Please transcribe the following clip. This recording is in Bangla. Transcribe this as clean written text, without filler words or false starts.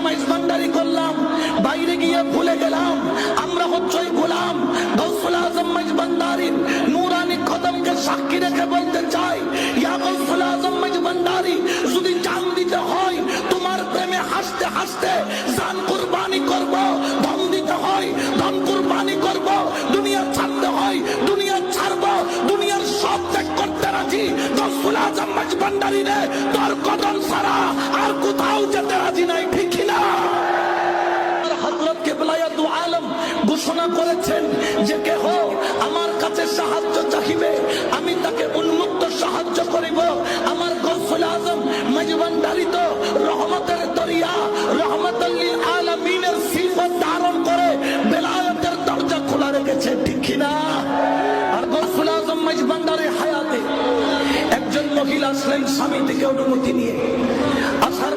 মেজবানদারি করলাম, বাইরে গিয়ে ভুলে গেলাম আমরা হচ্ছে গোলাম। গৌসুল আজম মেজবানদারির নূরানি কদমকে সাক্ষী রেখে বলতে চাই, ইয়া গৌসুল আজম মেজবানদারি, যদি জান দিতে হয় তোমার প্রেমে হাসতে হাসতে জান কুরবানি করব, ধন দিতে হয় ধন কুরবানি করব, দুনিয়া ছাড়তে হয় দুনিয়া ছাড়ব, দুনিয়ার সব ত্যাগ করতে রাজি। গৌসুল আজম মেজবানদারি রে তোর কদম ছাড়া আর কোথাও যেতে রাজি নাই, ঠিক না? হযরত কিবলায়ে দু আলম ঘোষণা করেছেন যে কেহ আমার কাছে সাহায্য চাহিবে আমি তাকে উন্মুক্ত সাহায্য করিব। আমার গৌসুল আজম মেজবানদারি তো রহমতের দরিয়া, রহমতুল লিল আলামিনের সিফত ধারণ করে বেলায়েতের দরজা খোলা রেখেছে, ঠিক না? আর গৌসুল আজম মেজবানদারির হায়াতে একজন মহিলা আসলেন স্বামী থেকে অনুমতি নিয়ে,